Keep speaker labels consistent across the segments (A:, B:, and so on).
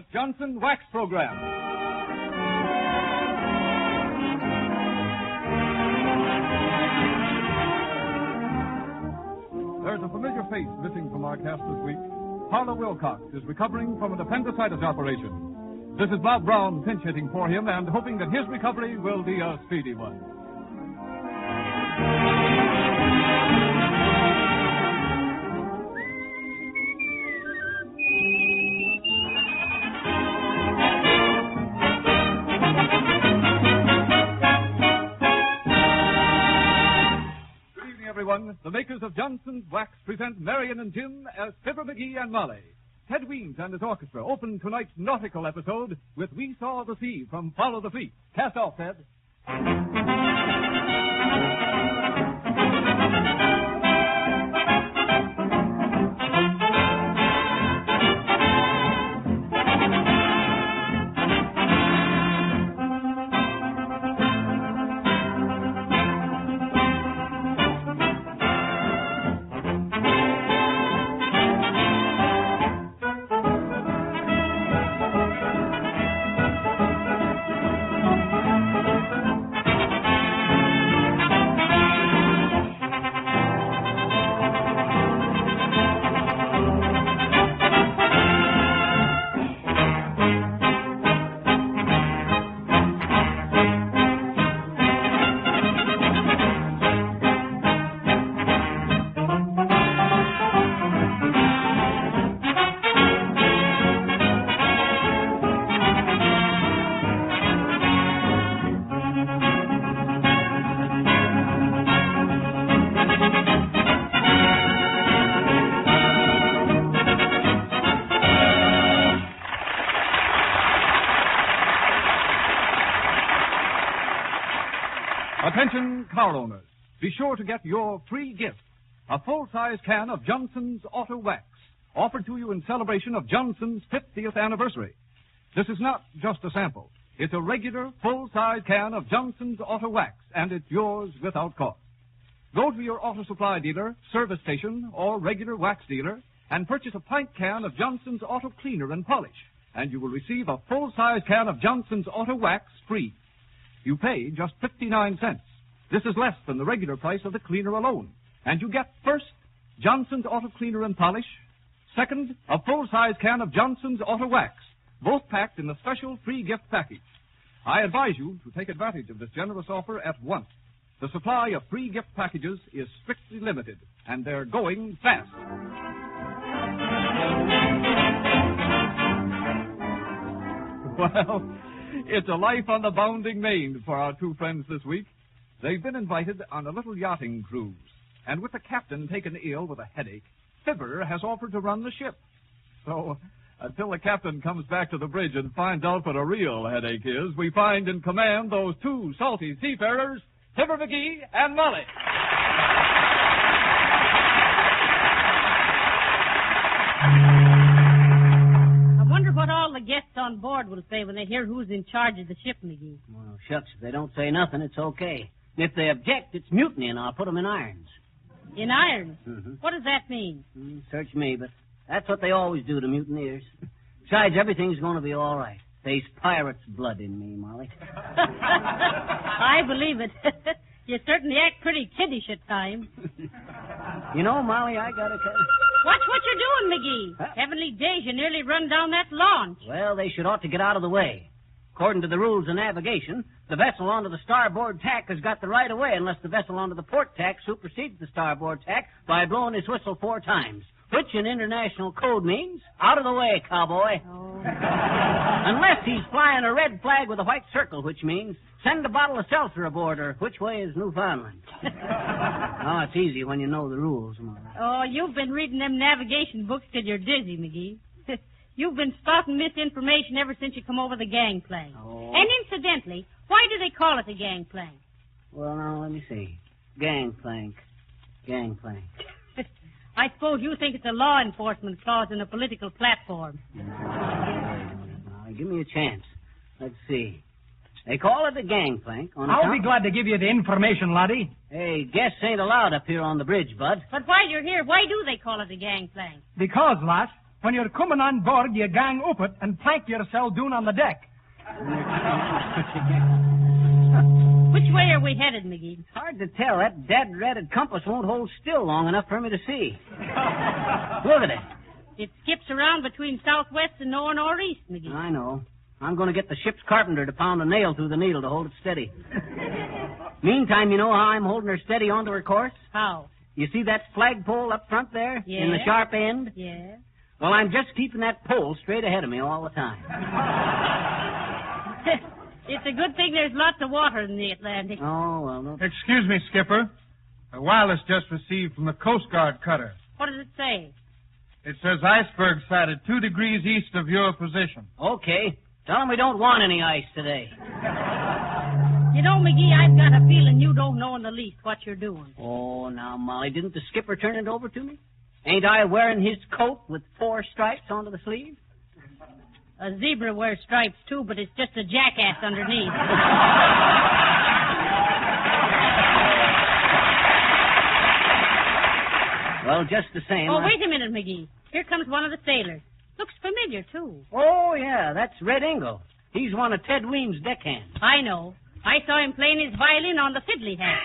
A: the Johnson Wax Program. There's a familiar face missing from our cast this week. Harlow Wilcox is recovering from an appendicitis operation. This is Bob Brown pinch-hitting for him and hoping that his recovery will be a speedy one. The makers of Johnson's Wax present Marian and Jim as Fibber McGee and Molly. Ted Weems and his orchestra open tonight's nautical episode with We Saw the Sea from Follow the Fleet. Cast off, Ted. Attention, car owners. Be sure to get your free gift, a full-size can of Johnson's Auto Wax, offered to you in celebration of Johnson's 50th anniversary. This is not just a sample. It's a regular, full-size can of Johnson's Auto Wax, and it's yours without cost. Go to your auto supply dealer, service station, or regular wax dealer, and purchase a pint can of Johnson's Auto Cleaner and Polish, and you will receive a full-size can of Johnson's Auto Wax free. You pay just 59 cents. This is less than the regular price of the cleaner alone. And you get, first, Johnson's Auto Cleaner and Polish. Second, a full-size can of Johnson's Auto Wax, both packed in the special free gift package. I advise you to take advantage of this generous offer at once. The supply of free gift packages is strictly limited, and they're going fast. Well, it's a life on the bounding main for our two friends this week. They've been invited on a little yachting cruise, and with the captain taken ill with a headache, Fibber has offered to run the ship. So, until the captain comes back to the bridge and finds out what a real headache is, we find in command those two salty seafarers, Fibber McGee and Molly.
B: I wonder what all the guests on board will say when they hear who's in charge of the ship, McGee.
C: Well, shucks, if they don't say nothing, it's okay. If they object, it's mutiny, and I'll put them in irons.
B: In irons?
C: Mm-hmm.
B: What does that mean?
C: Search me, but that's what they always do to mutineers. Besides, everything's going to be all right. There's pirate's blood in me, Molly.
B: I believe it. You certainly act pretty kiddish at times.
C: You know, Molly, I got to tell you.
B: Watch what you're doing, McGee.
C: Huh?
B: Heavenly days, you nearly run down that launch.
C: Well, they should ought to get out of the way. According to the rules of navigation, the vessel onto the starboard tack has got the right of way unless the vessel onto the port tack supersedes the starboard tack by blowing his whistle 4 times, which in international code means, out of the way, cowboy.
B: Oh.
C: Unless he's flying a red flag with a white circle, which means, send a bottle of seltzer aboard, or which way is Newfoundland? Oh, it's easy when you know the rules, Molly.
B: Oh, you've been reading them navigation books till you're dizzy, McGee. You've been spouting misinformation ever since you come over the gangplank.
C: Oh.
B: And incidentally, why do they call it the gangplank?
C: Well, now, let me see. Gangplank.
B: I suppose you think it's a law enforcement clause in a political platform.
C: Now, give me a chance. Let's see. They call it the gangplank.
D: I'll be glad to give you the information, laddie.
C: Hey, guests ain't allowed up here on the bridge, bud.
B: But while you're here, why do they call it the gangplank?
D: Because, lass, When you're coming on board, you gang up it and plank yourself down on the deck.
B: Which way are we headed, McGee?
C: It's hard to tell. That dead-ratted compass won't hold still long enough for me to see. Look at it.
B: It skips around between southwest and northeast, McGee.
C: I know. I'm going to get the ship's carpenter to pound a nail through the needle to hold it steady. Meantime, you know how I'm holding her steady onto her course?
B: How?
C: You see that flagpole up front there?
B: Yeah.
C: In the sharp end?
B: Yeah.
C: Well, I'm just keeping that pole straight ahead of me all the time.
B: It's a good thing there's lots of water in the Atlantic.
C: Oh, well, no.
E: Excuse me, Skipper. A wireless just received from the Coast Guard cutter.
B: What does it say?
E: It says iceberg sighted 2 degrees east of your position.
C: Okay. Tell them we don't want any ice today.
B: You know, McGee, I've got a feeling you don't know in the least what you're doing.
C: Oh, now, Molly, didn't the skipper turn it over to me? Ain't I wearing his coat with 4 stripes onto the sleeve?
B: A zebra wears stripes, too, but it's just a jackass underneath.
C: Well, just the same.
B: Oh, wait a minute, McGee. Here comes one of the sailors. Looks familiar, too.
C: Oh, yeah, that's Red Ingle. He's one of Ted Weems' deckhands.
B: I know. I saw him playing his violin on the fiddly hat.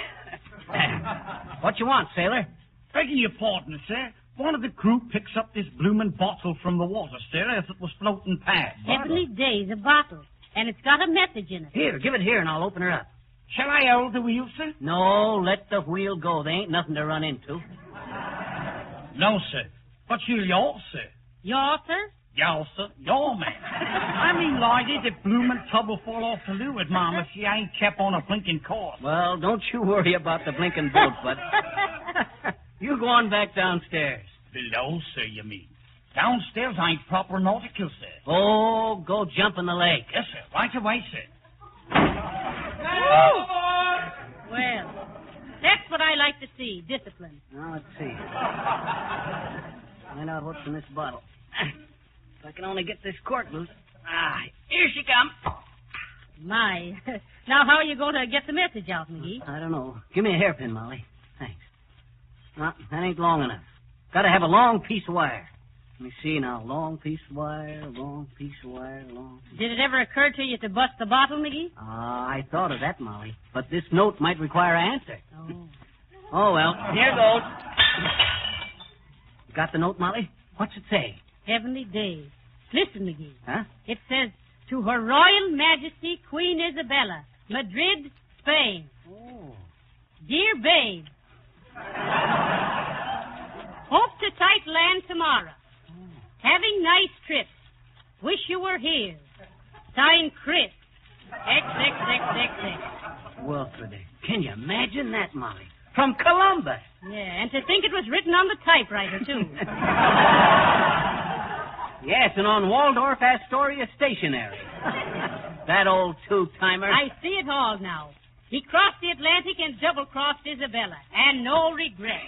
C: What you want, sailor?
F: Begging your pardon, sir. One of the crew picks up this bloomin' bottle from the water, sir, as it was floating past.
B: Heavenly days, a bottle. And it's got a message in it.
C: Here, give it here and I'll open her up.
F: Shall I hold the wheel, sir?
C: No, let the wheel go. There ain't nothing to run into.
F: No, sir. But you're y'all, sir.
B: Y'all, sir?
F: Y'all, sir. Y'all, man. I mean, Lydie, the bloomin' tub will fall off the leeward, Mom, if she ain't kept on a blinking course.
C: Well, don't you worry about the blinking boat, bud. You go on back downstairs.
F: Below, sir, you mean? Downstairs ain't proper nautical, sir.
C: Oh, go jump in the lake.
F: Yes, sir. Right away, sir.
B: Well, that's what I like to see, discipline.
C: Now, let's see. Find out what's in this bottle. If I can only get this cork loose. Ah, here she comes.
B: My. Now, how are you going to get the message out, McGee?
C: I don't know. Give me a hairpin, Molly. Thanks. No, that ain't long enough. Got to have a long piece of wire. Let me see now. Long piece of wire, long piece of wire, long...
B: Did it ever occur to you to bust the bottle, McGee?
C: I thought of that, Molly. But this note might require an answer.
B: Oh.
C: Oh, well, here goes. You got the note, Molly? What's it say?
B: Heavenly days. Listen, McGee.
C: Huh?
B: It says, to Her Royal Majesty Queen Isabella, Madrid, Spain.
C: Oh.
B: Dear babe, hope to sight land tomorrow. Having nice trips. Wish you were here. Signed, Chris. XXXXX.
C: Well, can you imagine that, Molly? From Columbus.
B: Yeah, and to think it was written on the typewriter, too.
C: Yes, and on Waldorf Astoria stationery. That old two-timer.
B: I see it all now. He crossed the Atlantic and double-crossed Isabella, and no regret.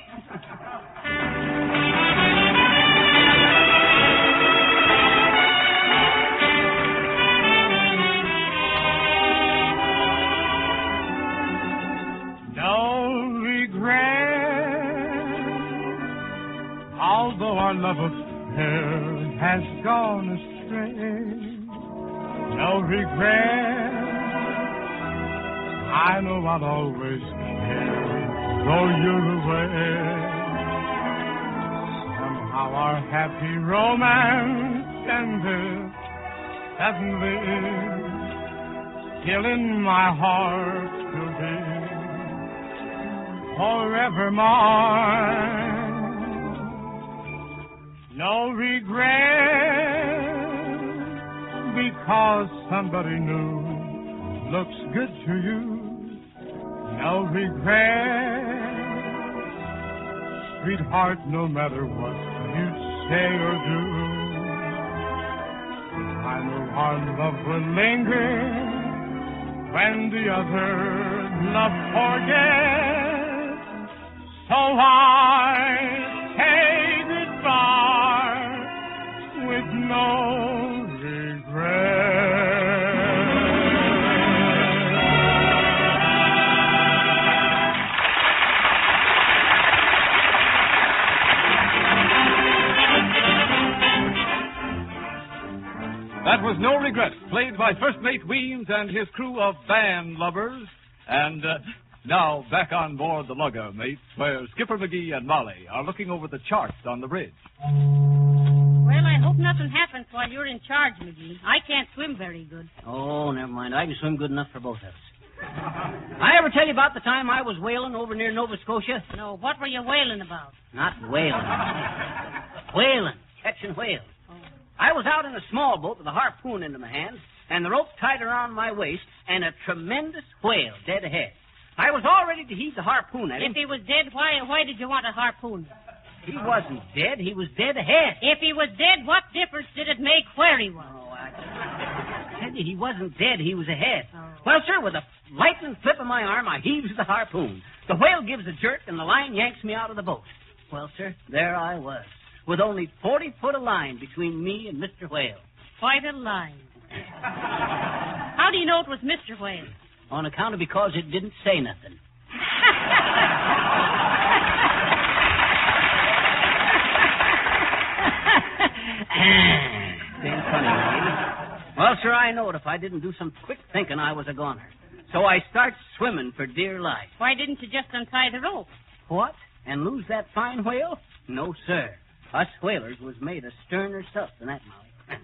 E: No regret, although our love affair has gone astray. No regret, I know I'll always care, though you're away. Somehow our happy romance ended suddenly, still in my heart to be forever mine. No regret, because somebody new looks good to you. No regret, sweetheart, no matter what you'd say or do. I know our love will linger when the other love forgets. So I say goodbye with no regret.
A: That was No Regret, played by First Mate Weems and his crew of band lubbers. And now back on board the lugger, mates, where Skipper McGee and Molly are looking over the charts on the bridge.
B: Well, I hope nothing happens while you're in charge, McGee. I can't swim very good.
C: Oh, never mind. I can swim good enough for both of us. I ever tell you about the time I was whaling over near Nova Scotia?
B: No, what were you wailing about?
C: Not whaling. Whaling. Catching whales.
B: Oh.
C: I was out in a small boat with a harpoon into my hand and the rope tied around my waist and a tremendous whale dead ahead. I was all ready to heave the harpoon at him.
B: If he was dead, why did you want a harpoon?
C: He wasn't dead. He was dead ahead.
B: If he was dead, what difference did it make where he was?
C: Oh, I tell you, he wasn't dead. He was ahead.
B: Oh.
C: Well, sir, with a lightning flip of my arm, I heaves the harpoon. The whale gives a jerk, and the line yanks me out of the boat. Well, sir, there I was, with only 40 foot of line between me and Mr. Whale.
B: Quite a line. How do you know it was Mr. Whale?
C: On account of because it didn't say nothing. Ain't funny, lady. Well, sir, I knowed if I didn't do some quick thinking, I was a goner. So I start swimming for dear life.
B: Why didn't you just untie the rope?
C: What? And lose that fine whale? No, sir. Us whalers was made of sterner stuff than that, Molly.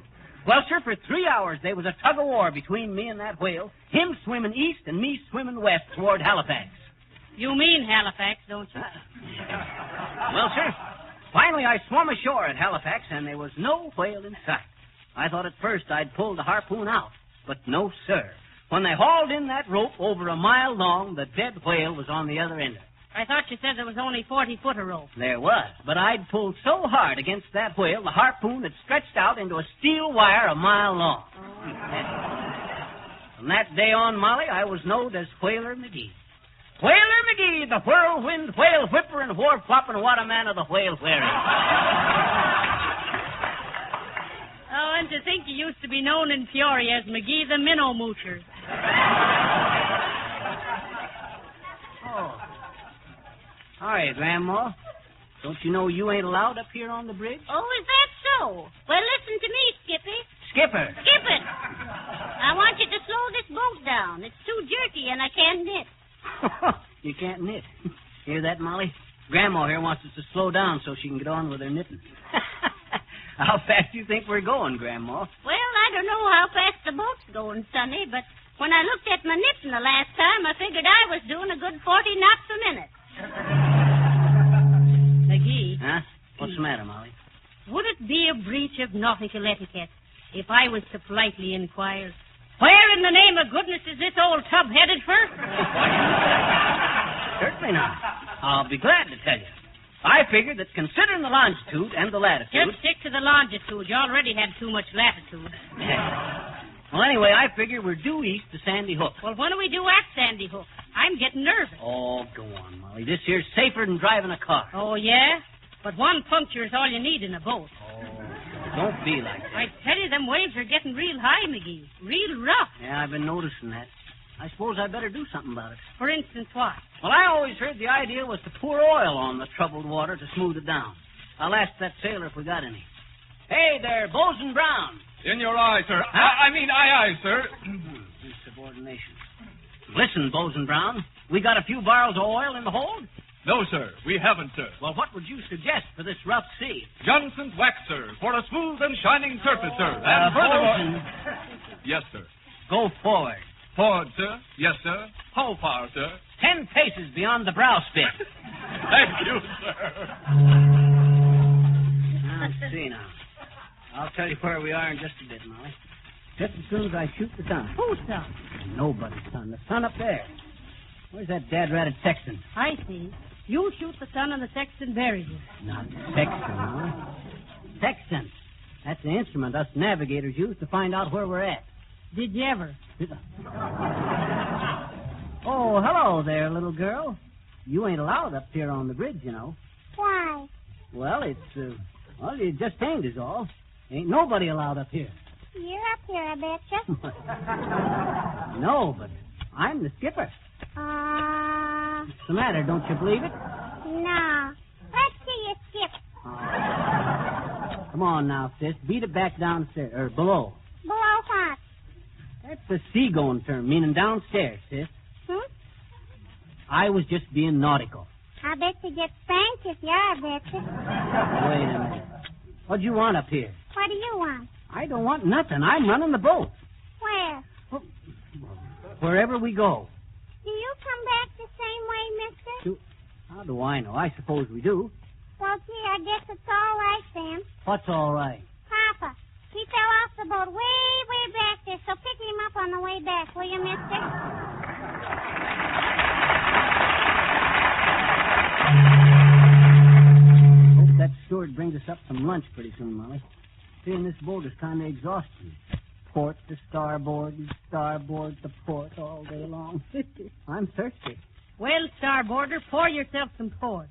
C: Well, sir, for 3 hours there was a tug-of-war between me and that whale, him swimming east and me swimming west toward Halifax.
B: You mean Halifax, don't you?
C: Well, sir, finally I swum ashore at Halifax, and there was no whale in sight. I thought at first I'd pull the harpoon out, but no, sir. When they hauled in that rope over a mile long, the dead whale was on the other end of it.
B: I thought you said there was only 40 foot of rope.
C: There was, but I'd pulled so hard against that whale, the harpoon had stretched out into a steel wire a mile long. From that day on, Molly, I was known as Whaler McGee. Whaler McGee, the whirlwind whale whipper and wharf flopping, what a man of the whale wherein.
B: Oh, and to think you used to be known in Peoria as McGee the Minnow Moocher.
C: Oh. Hi, Grandma. Don't you know you ain't allowed up here on the bridge?
G: Oh, is that so? Well, listen to me, Skippy.
C: Skipper.
G: Skip it. I want you to slow this boat down. It's too jerky and I can't knit.
C: You can't knit. Hear that, Molly? Grandma here wants us to slow down so she can get on with her knitting. How fast do you think we're going, Grandma?
G: Well, I don't know how fast the boat's going, Sonny, but when I looked at my knitting the last time, I figured I was doing a good 40 knots a minute.
B: McGee.
C: Huh? What's the matter, Molly?
B: Would it be a breach of nautical etiquette if I was to politely inquire, where in the name of goodness is this old tub headed for?
C: Certainly not. I'll be glad to tell you. I figured that considering the longitude and the latitude...
B: Just stick to the longitude. You already had too much latitude.
C: Well, anyway, I figure we're due east to Sandy Hook.
B: Well, when do we do at Sandy Hook? I'm getting nervous.
C: Oh, go on, Molly. This here's safer than driving a car.
B: Oh, yeah? But one puncture is all you need in a boat.
C: Oh, don't be like that.
B: I tell you, them waves are getting real high, McGee. Real rough.
C: Yeah, I've been noticing that. I suppose I better do something about it.
B: For instance, what?
C: Well, I always heard the idea was to pour oil on the troubled water to smooth it down. I'll ask that sailor if we got any. Hey there, Bosun Brown.
A: In your eye, sir.
C: Huh?
A: Aye, sir.
C: Insubordination. Listen, Bosun Brown, we got a few barrels of oil in the hold?
A: No, sir. We haven't, sir.
C: Well, what would you suggest for this rough sea?
A: Johnson's wax, sir, for a smooth and shining surface, sir. And furthermore...
C: Bosun,
A: Yes, sir.
C: go forward.
A: Forward, sir. Yes, sir. How far, sir?
C: 10 paces beyond the bowsprit.
A: Thank you, sir.
C: Let's see now. I'll tell you where we are in just a bit, Molly. Just as soon as I shoot the sun.
B: Whose son?
C: Nobody's sun. The sun up there. Where's that dad-ratted sexton?
B: I see. You shoot the sun and the sexton buries you.
C: Not sexton, Molly. Sextant. That's the instrument us navigators use to find out where we're at.
B: Did you ever?
C: Oh, hello there, little girl. You ain't allowed up here on the bridge, you know.
G: Why?
C: Well, it just ain't is all. Ain't nobody allowed up here.
G: You're up here, I betcha.
C: No, but I'm the skipper. What's the matter? Don't you believe it?
G: No. Let's see you skip.
C: Come on now, sis. Beat it back downstairs, or below.
G: Below
C: It's a seagoing term, meaning downstairs, sis. I was just being nautical.
G: I bet you get spanked if you are, bet you.
C: Wait a minute. What do you want up here?
G: What do you want?
C: I don't want nothing. I'm running the boat.
G: Where?
C: Wherever we go.
G: Do you come back the same way, mister?
C: How do I know? I suppose we do.
G: Well, gee, I guess it's all right then.
C: What's all right?
G: Papa, he fell off the boat way back there, so pick him up on the way back, will you, mister?
C: Hope that steward brings us up some lunch pretty soon, Molly. Seeing this boat is kind of exhausting. Port to starboard, starboard to port all day long. I'm thirsty.
B: Well, starboarder, pour yourself some port.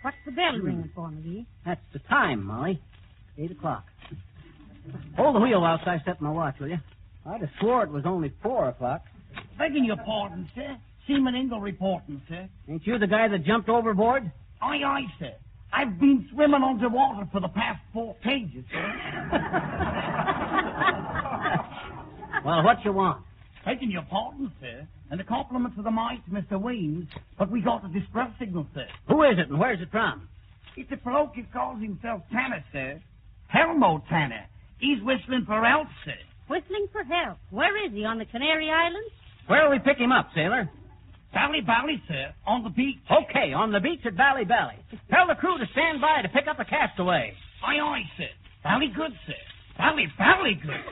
B: What's the bell ringing for, McGee?
C: That's the time, Molly. 8 o'clock. Hold the wheel whilst I set my watch, will you? I'd have swore it was only 4 o'clock.
F: Begging your pardon, sir. Seaman Ingle reporting, sir.
C: Ain't you the guy that jumped overboard?
F: Aye, sir. I've been swimming underwater for the past 4 pages, sir.
C: Well, what you want?
F: Begging your pardon, sir, and the compliments of the mate, Mr. Weems, but we got a distress signal, sir.
C: Who is it and where's it from?
F: It's a bloke who calls himself Tanner, sir. Helmo Tanner. He's whistling for help, sir.
B: Whistling for help. Where is he, on the Canary Islands?
C: Where'll we pick him up, sailor?
F: Bally, sir, on the beach.
C: Okay, on the beach at Bally. Tell the crew to stand by to pick up a castaway.
F: Aye, sir. Bally good, sir. Bally good, sir.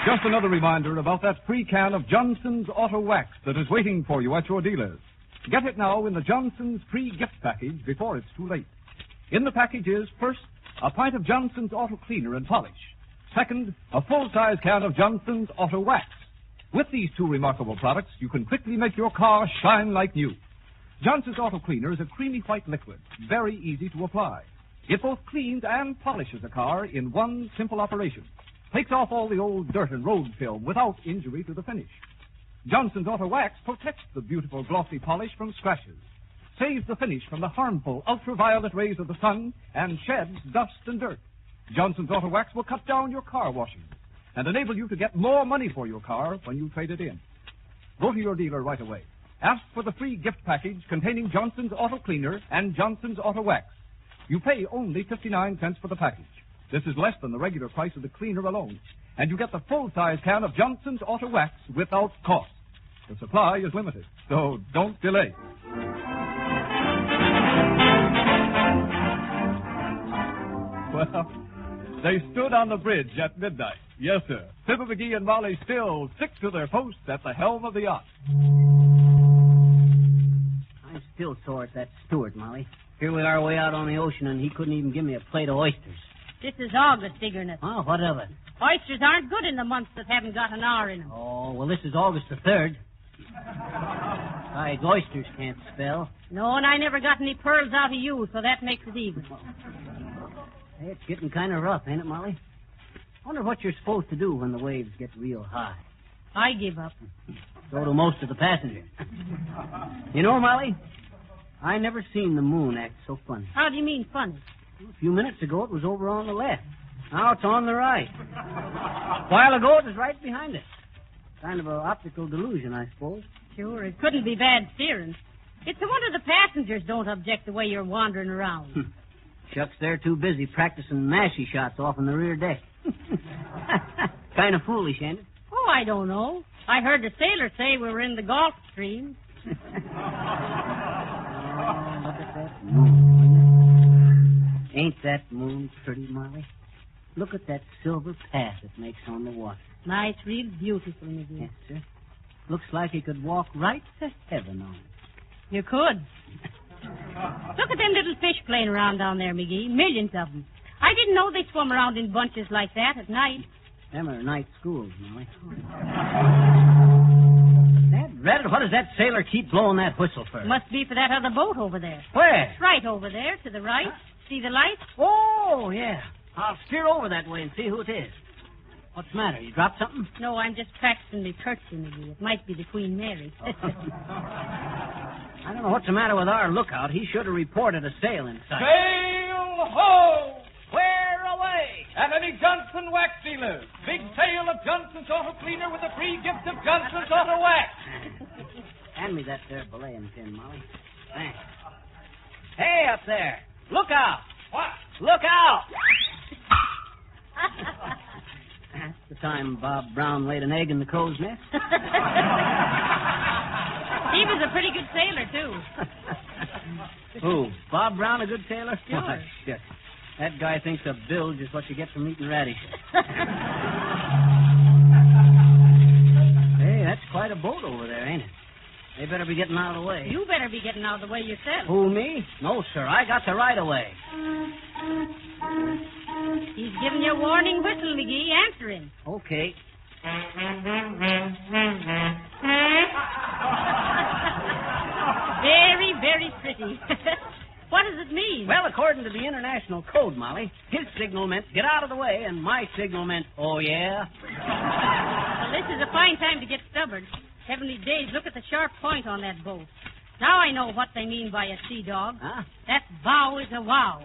A: Just another reminder about that free can of Johnson's Auto Wax that is waiting for you at your dealers. Get it now in the Johnson's free gift package before it's too late. In the package is, first, a pint of Johnson's Auto Cleaner and Polish. Second, a full-size can of Johnson's Auto Wax. With these two remarkable products, you can quickly make your car shine like new. Johnson's Auto Cleaner is a creamy white liquid, very easy to apply. It both cleans and polishes a car in one simple operation. Takes off all the old dirt and road film without injury to the finish. Johnson's Auto Wax protects the beautiful glossy polish from scratches, saves the finish from the harmful ultraviolet rays of the sun, and sheds dust and dirt. Johnson's Auto Wax will cut down your car washing and enable you to get more money for your car when you trade it in. Go to your dealer right away. Ask for the free gift package containing Johnson's Auto Cleaner and Johnson's Auto Wax. You pay only 59 cents for the package. This is less than the regular price of the cleaner alone. And you get the full-size can of Johnson's Auto Wax without cost. The supply is limited, so don't delay. Well, they stood on the bridge at midnight. Yes, sir. Fibber McGee and Molly still stick to their posts at the helm of the yacht.
C: I'm still sore at that steward, Molly. Here we are way out on the ocean, and he couldn't even give me a plate of oysters.
B: This is August, Diggerness.
C: Oh, what of it?
B: Oysters aren't good in the months that haven't got an R in them.
C: Oh, well, this is August the 3rd. Besides, oysters can't spell.
B: No, and I never got any pearls out of you, so that makes it even.
C: Hey, it's getting kind of rough, ain't it, Molly? Wonder what you're supposed to do when the waves get real high.
B: I give up.
C: So do most of the passengers. You know, Molly, I never seen the moon act so funny.
B: How do you mean funny?
C: A few minutes ago, it was over on the left. Now it's on the right. A while ago, it was right behind us. Kind of an optical delusion, I suppose.
B: Sure, it couldn't be bad steering. It's a wonder the passengers don't object the way you're wandering around.
C: Shucks, they're too busy practicing mashie shots off on the rear deck. Kind of foolish, ain't it?
B: Oh, I don't know. I heard the sailor say we were in the Gulf Stream.
C: Oh, look at that moon. Ain't that moon pretty, Molly? Look at that silver path it makes on the water.
B: My, it's real beautiful, McGee.
C: Yes, sir. Looks like you could walk right to heaven on it.
B: You could. Look at them little fish playing around down there, McGee. Millions of them. I didn't know they swum around in bunches like that at night.
C: Them are night schools, Molly. Dad, what does that sailor keep blowing that whistle for?
B: Must be for that other boat over there.
C: Where?
B: Right over there, to the right. See the light?
C: Oh, yeah. I'll steer over that way and see who it is. What's the matter? You dropped something?
B: No, I'm just practicing me curtsy, McGee. It might be the Queen Mary.
C: I don't know what's the matter with our lookout. He should have reported a sail in sight.
A: Sail ho!
C: Where away?
A: Anthony Johnson Wax Dealers. Big sale of Johnson's Auto Cleaner with a free gift of Johnson's Auto Wax.
C: Hand me that there belaying pin, Molly. Thanks. Hey, up there. Look out.
A: What?
C: Look out. That's the time Bob Brown laid an egg in the crow's nest.
B: He was a pretty good sailor, too.
C: Who? Bob Brown, a good sailor?
B: Sure.
C: Why, shit. That guy thinks a bilge is what you get from eating radishes. Hey, that's quite a boat over there, ain't it? They better be getting out of the way.
B: You better be getting out of the way yourself.
C: Who, me? No, sir. I got the right of way.
B: He's giving you a warning whistle, McGee. Answer him.
C: Okay.
B: Very, very pretty. What does it mean?
C: Well, according to the international code, Molly, his signal meant get out of the way, and my signal meant, oh, yeah?
B: Well, this is a fine time to get stubborn. Heavenly days, look at the sharp point on that boat. Now I know what they mean by a sea dog.
C: Huh?
B: That bow is a wow.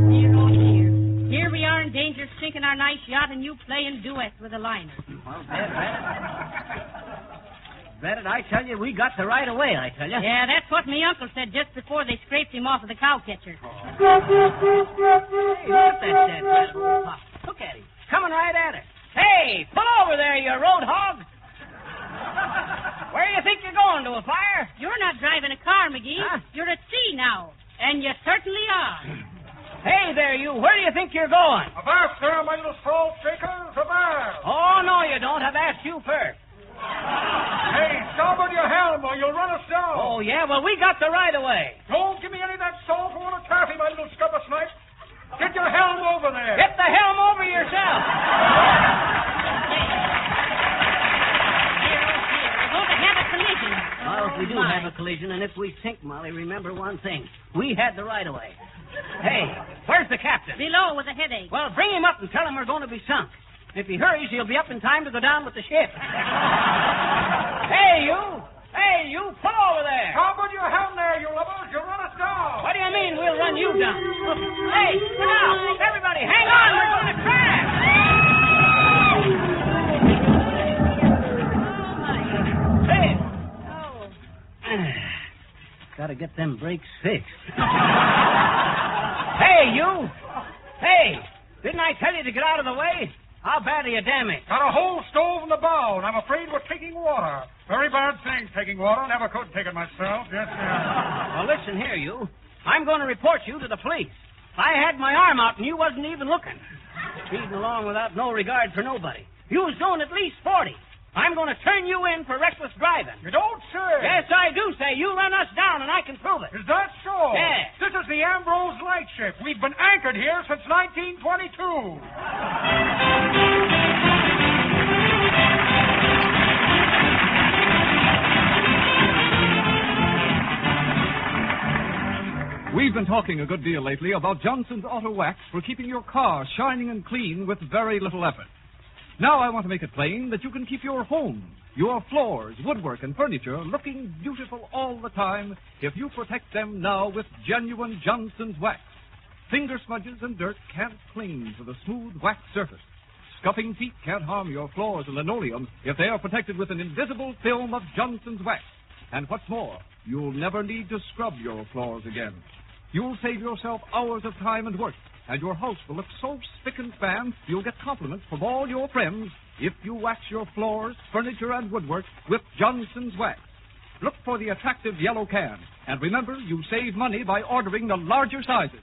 B: Dear, oh dear. Here we are in danger of sinking our nice yacht, and you playing duets with a liner.
C: Well, Reddit, I tell you, we got the right of way, I tell you.
B: Yeah, that's what me uncle said just before they scraped him off of the cow catcher.
C: Hey, look at that dead rat old pop. Look at him. Coming right at us. Hey, pull over there, you road hog. Where do you think you're going, to a fire?
B: You're not driving a car, McGee.
C: Huh?
B: You're at sea now. And you certainly are.
C: Hey there, you. Where do you think you're going?
E: Avast there, my little salt shakers, avast!
C: Oh, no, you don't. I've asked you first.
E: Hey, starboard your helm or you'll run us down.
C: Oh, yeah? Well, we got the right of way.
E: Don't give me any of that salt water taffy, my little scupper snipe. Get your helm over there.
C: Get the helm over yourself.
B: We're going to have a collision.
C: Well, if we do have a collision, and if we sink, Molly, remember one thing. We had the right of way. Hey, where's the captain?
B: Below with a headache.
C: Well, bring him up and tell him we're going to be sunk. If he hurries, he'll be up in time to go down with the ship. Hey, you! Hey, you! Pull over there!
E: Starboard your helm there, you lubbers. You'll run us down.
C: What do you mean we'll run you down? Hey, look out! Everybody, hang on! We're going to crash! Hey!
B: Oh.
C: Gotta get them brakes fixed. Hey, you! Hey! Didn't I tell you to get out of the way? How bad are you damaged?
D: Got a whole stove in the bow, and I'm afraid we're taking water. Very bad thing, taking water. Never could take it myself. Yes,
C: Well, listen here, you. I'm going to report you to the police. I had my arm out, and you wasn't even looking. Speeding along without no regard for nobody. You was going at least 40. I'm going to turn you in for reckless driving.
D: You don't say.
C: Yes, I do say. You run us down, and I can prove it.
D: Is that so?
C: Yes.
D: This is the Ambrose Lightship. We've been anchored here since 1922.
A: We've been talking a good deal lately about Johnson's Auto Wax for keeping your car shining and clean with very little effort. Now I want to make it plain that you can keep your home, your floors, woodwork, and furniture looking beautiful all the time if you protect them now with genuine Johnson's Wax. Finger smudges and dirt can't cling to the smooth wax surface. Scuffing feet can't harm your floors and linoleum if they are protected with an invisible film of Johnson's Wax. And what's more, you'll never need to scrub your floors again. You'll save yourself hours of time and work, and your house will look so spick and span you'll get compliments from all your friends if you wax your floors, furniture, and woodwork with Johnson's Wax. Look for the attractive yellow can, and remember, you save money by ordering the larger sizes.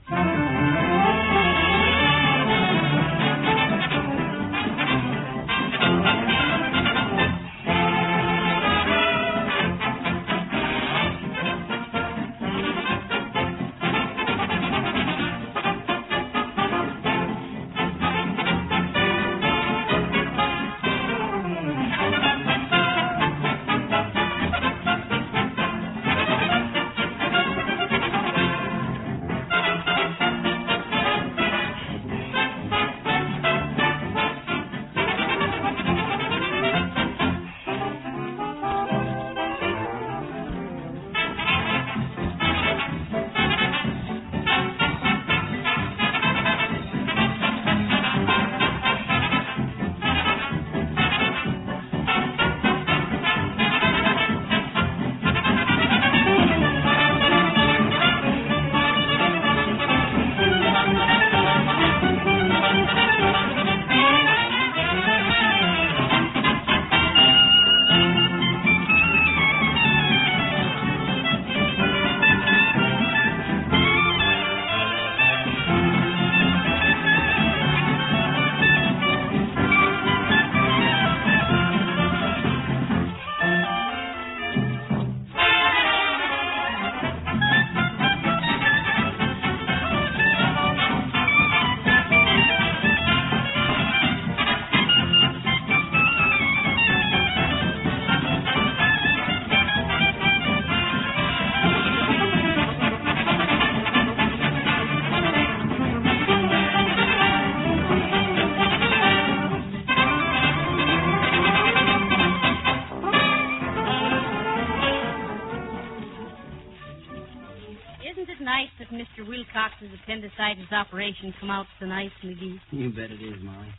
B: Mr. Wilcox's appendicitis operation come out so nice, McGee?
C: You bet it is, Molly.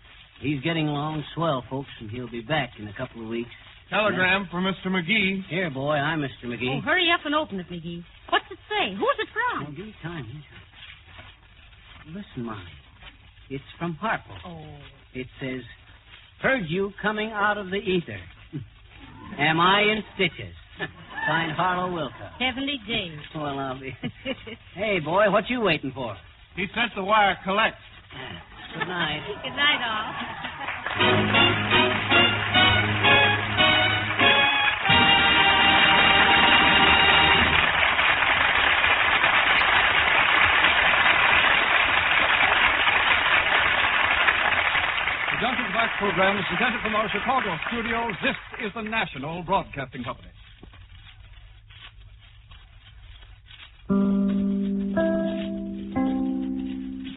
C: He's getting along swell, folks, and he'll be back in a couple of weeks.
E: Telegram for Mr. McGee.
C: Here, boy, I'm Mr. McGee.
B: Oh, hurry up and open it, McGee. What's it say? Who's it
C: Oh,
B: from?
C: give me time. Listen, Molly. It's from Harpo.
B: Oh.
C: It says, heard you coming out of the ether. Am I in stitches? Signed Harlow Wilcox.
B: Heavenly days.
C: Well, I'll be. Hey, boy, what you waiting for?
E: He sent the wire collect.
C: Good night.
B: Good night, all.
A: The Johnson's Wax program is presented from our Chicago studios. This is the National Broadcasting Company.